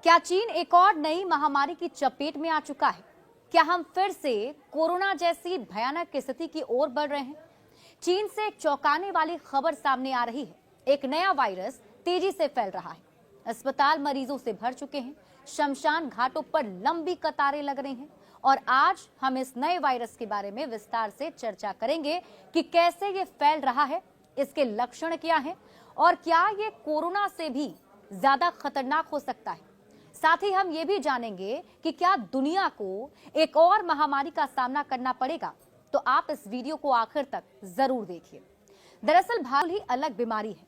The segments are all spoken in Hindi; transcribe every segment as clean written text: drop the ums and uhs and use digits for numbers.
क्या चीन एक और नई महामारी की चपेट में आ चुका है? क्या हम फिर से कोरोना जैसी भयानक स्थिति की ओर बढ़ रहे हैं? चीन से एक चौंकाने वाली खबर सामने आ रही है। एक नया वायरस तेजी से फैल रहा है। अस्पताल मरीजों से भर चुके हैं। शमशान घाटों पर लंबी कतारें लग रही हैं। और आज हम इस नए वायरस के बारे में विस्तार से चर्चा करेंगे कि कैसे ये फैल रहा है, इसके लक्षण क्या हैं और क्या ये कोरोना से भी ज्यादा खतरनाक हो सकता है। साथ ही हम ये भी जानेंगे कि क्या दुनिया को एक और महामारी का सामना करना पड़ेगा। तो आप इस वीडियो को आखिर तक जरूर देखिए। दरअसल भारत ही अलग बीमारी है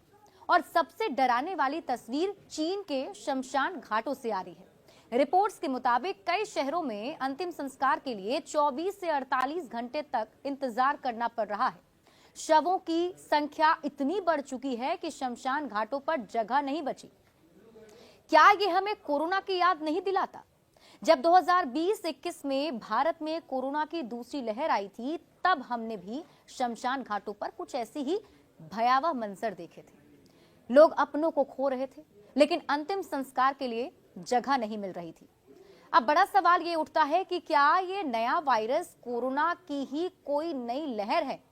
और सबसे डराने वाली तस्वीर चीन के शमशान घाटों से आ रही है। रिपोर्ट्स के मुताबिक कई शहरों में अंतिम संस्कार के लिए 24 से 48 घंटे तक इंतजार करना पड़ रहा है। शवों की संख्या इतनी बढ़ चुकी है कि शमशान घाटों पर जगह नहीं बची। क्या ये हमें कोरोना की याद नहीं दिलाता? जब 2020-21 में भारत में कोरोना की दूसरी लहर आई थी, तब हमने भी शमशान घाटों पर कुछ ऐसी ही भयावह मंजर देखे थे। लोग अपनों को खो रहे थे, लेकिन अंतिम संस्कार के लिए जगह नहीं मिल रही थी। अब बड़ा सवाल ये उठता है कि क्या ये नया वायरस कोरोना की ही कोई नई लहर है?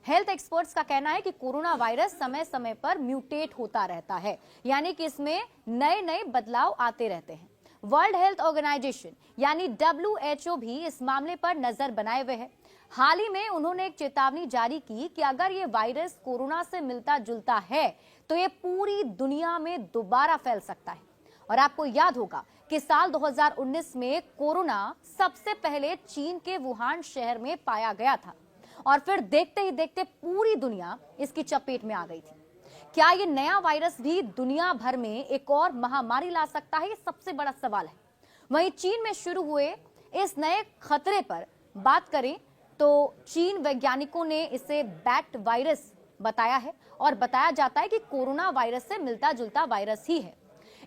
हेल्थ एक्सपर्ट्स का कहना है कि कोरोना वायरस समय समय पर म्यूटेट होता रहता है, यानी कि इसमें नए नए बदलाव आते रहते हैं। वर्ल्ड हेल्थ ऑर्गेनाइजेशन यानी WHO भी इस मामले पर नजर बनाए हुए है। हाल ही में उन्होंने एक चेतावनी जारी की कि अगर ये वायरस कोरोना से मिलता जुलता है तो ये पूरी दुनिया में दोबारा फैल सकता है। और आपको याद होगा कि साल 2019 में कोरोना सबसे पहले चीन के वुहान शहर में पाया गया था और फिर देखते ही देखते पूरी दुनिया इसकी चपेट में आ गई थी। क्या ये नया वायरस भी दुनिया भर में एक और महामारी ला सकता है? ये सबसे बड़ा सवाल है। वहीं चीन में शुरू हुए इस नए खतरे पर बात करें तो चीन वैज्ञानिकों ने इसे बैट वायरस बताया है और बताया जाता है कि कोरोना वायरस से मिलता जुलता वायरस ही है।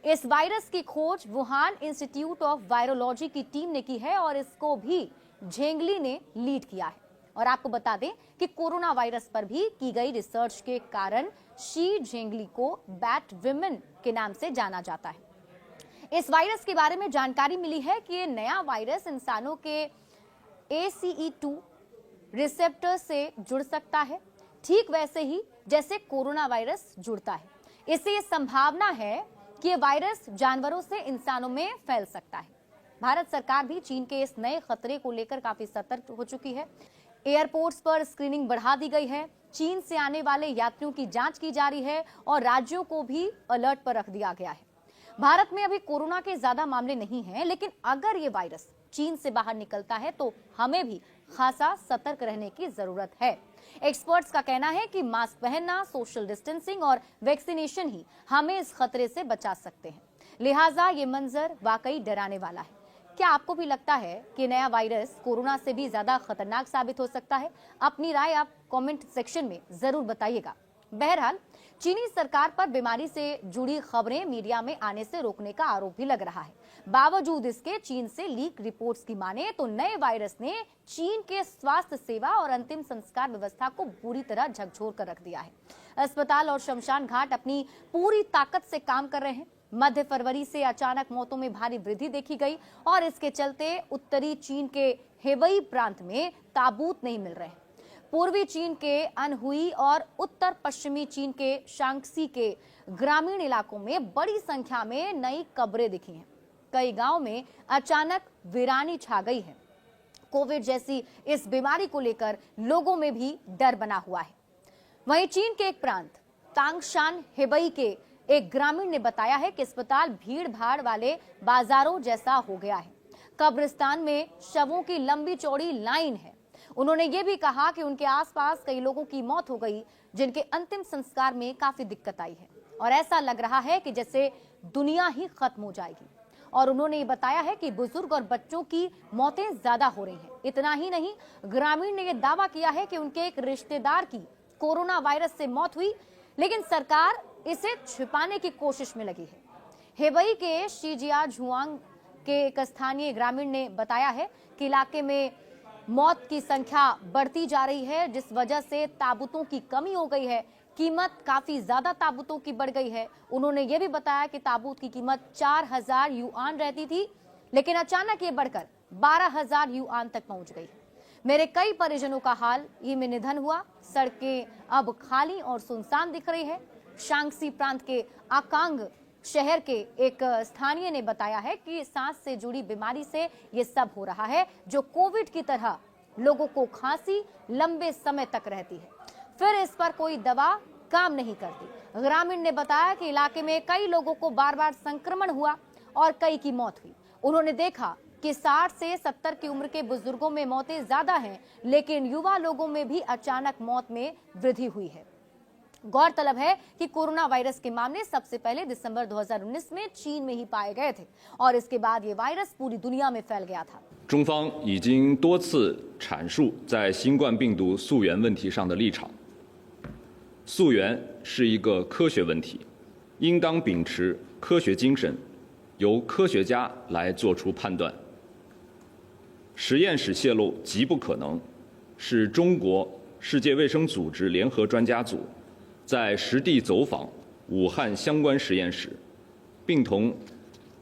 इस वायरस की खोज वुहान इंस्टीट्यूट ऑफ वायरोलॉजी की टीम ने की है और इसको भी झेंगली ने लीड किया है। और आपको बता दें कि कोरोना वायरस पर भी की गई रिसर्च के कारण शी झेंगली को बैट विमेन के नाम से जाना जाता है। इस वायरस के बारे में जानकारी मिली है कि ये नया वायरस इंसानों के ACE2 रिसेप्टर से जुड़ सकता है, ठीक वैसे ही जैसे कोरोना वायरस जुड़ता है। इससे ये संभावना है कि ये वायरस जानवरों से इंसानों में फैल सकता है। भारत सरकार भी चीन के इस नए खतरे को लेकर काफी सतर्क हो चुकी है। एयरपोर्ट्स पर स्क्रीनिंग बढ़ा दी गई है। चीन से आने वाले यात्रियों की जांच की जा रही है और राज्यों को भी अलर्ट पर रख दिया गया है। भारत में अभी कोरोना के ज्यादा मामले नहीं हैं, लेकिन अगर ये वायरस चीन से बाहर निकलता है तो हमें भी खासा सतर्क रहने की जरूरत है। एक्सपर्ट्स का कहना है कि मास्क पहनना, सोशल डिस्टेंसिंग और वैक्सीनेशन ही हमें इस खतरे से बचा सकते हैं। लिहाजा ये मंजर वाकई डराने वाला है। क्या आपको भी लगता है कि नया वायरस कोरोना से भी ज्यादा खतरनाक साबित हो सकता है? अपनी राय आप कमेंट सेक्शन में जरूर बताइएगा। बहरहाल चीनी सरकार पर बीमारी से जुड़ी खबरें मीडिया में आने से रोकने का आरोप भी लग रहा है। बावजूद इसके चीन से लीक रिपोर्ट्स की माने तो नए वायरस ने चीन के स्वास्थ्य सेवा और अंतिम संस्कार व्यवस्था को बुरी तरह झकझोर कर रख दिया है। अस्पताल और शमशान घाट अपनी पूरी ताकत से काम कर रहे हैं। मध्य फरवरी से अचानक मौतों में भारी वृद्धि देखी गई और इसके चलते उत्तरी चीन के हेबई प्रांत में ताबूत नहीं मिल रहे। पूर्वी चीन के अनहुई और उत्तर पश्चिमी चीन के शांक्सी के ग्रामीण इलाकों में बड़ी संख्या में नई कब्रें दिखी हैं। कई गांव में अचानक वीरानी छा गई है। कोविड जैसी इस बीमारी को लेकर लोगों में भी डर बना हुआ है। वहीं चीन के एक प्रांत तांगशान हेबई के एक ग्रामीण ने बताया है कि अस्पताल भीड़ भाड़ वाले बाजारों जैसा हो गया है। कब्रिस्तान में शवों की लंबी चौड़ी लाइन है। उन्होंने ये भी कहा कि उनके आसपास कई लोगों की मौत हो गई, जिनके अंतिम संस्कार में काफी दिक्कत आई है और ऐसा लग रहा है कि जैसे दुनिया ही खत्म हो जाएगी। और उन्होंने ये बताया है कि बुजुर्ग और बच्चों की मौतें ज्यादा हो रही हैं। इतना ही नहीं, ग्रामीण ने यह दावा किया है कि उनके एक रिश्तेदार की कोरोना वायरस से मौत हुई, लेकिन सरकार इसे छिपाने की कोशिश में लगी है। हेबई के शीजिया झुआंग के एक स्थानीय ग्रामीण ने बताया है कि इलाके में मौत की संख्या बढ़ती जा रही है, जिस वजह से ताबूतों की कमी हो गई है। कीमत काफी ज्यादा ताबूतों की बढ़ गई है। उन्होंने ये भी बताया कि ताबूत की कीमत 4000 युआन रहती थी, लेकिन अचानक ये बढ़कर 12000 युआन तक पहुंच गई। मेरे कई परिजनों का हाल ही में निधन हुआ। सड़कें अब खाली और सुनसान दिख रही है। शांगसी प्रांत के आकांग शहर के एक स्थानीय ने बताया है कि सांस से जुड़ी बीमारी से ये सब हो रहा है, जो कोविड की तरह लोगों को खांसी लंबे समय तक रहती है, फिर इस पर कोई दवा काम नहीं करती। ग्रामीण ने बताया कि इलाके में कई लोगों को बार बार संक्रमण हुआ और कई की मौत हुई। उन्होंने देखा कि 60 से 70 की उम्र के बुजुर्गों में मौतें ज्यादा हैं, लेकिन युवा लोगों में भी अचानक मौत में वृद्धि हुई है। गौरतलब है कि कोरोना वायरस के मामले सबसे पहले दिसंबर 2019 में चीन में ही पाए गए थे और इसके बाद ये वायरस पूरी दुनिया में फैल गया था। 中方已经多次阐述在新冠病毒溯源问题上的立场。溯源是一个科学问题，应当秉持科学精神，由科学家来做出判断。实验室泄露极不可能，是中国世界卫生组织联合专家组在实地走访武汉相关实验室，并同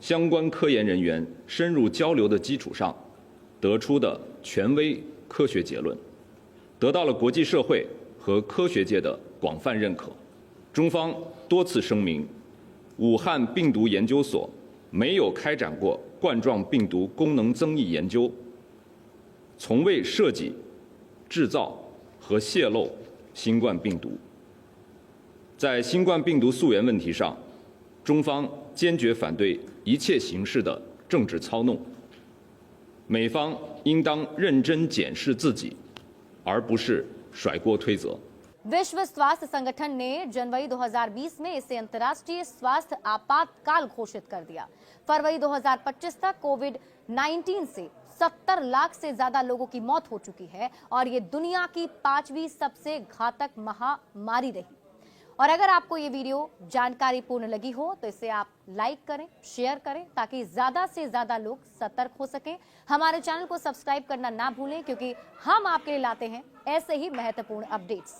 相关科研人员深入交流的基础上得出的权威科学结论，得到了国际社会和科学界的广泛认可。中方多次声明，武汉病毒研究所没有开展过冠状病毒功能增益研究，从未设计、制造和泄露新冠病毒。在新冠病毒溯源问题上，中方坚决反对一切形式的政治操弄。美方应当认真检视自己，而不是甩锅推责。 विश्व स्वास्थ्य संगठन ने जनवरी 2020 में इसे अंतर्राष्ट्रीय स्वास्थ्य आपातकाल घोषित कर दिया। फरवरी 2025 तक कोविड-19 से 70 लाख से ज्यादा लोगों की मौत हो चुकी है और ये दुनिया की 5वीं सबसे घातक महामारी रही। और अगर आपको ये वीडियो जानकारीपूर्ण लगी हो तो इसे आप लाइक करें, शेयर करें ताकि ज्यादा से ज्यादा लोग सतर्क हो सकें। हमारे चैनल को सब्सक्राइब करना ना भूलें, क्योंकि हम आपके लिए लाते हैं ऐसे ही महत्वपूर्ण अपडेट्स।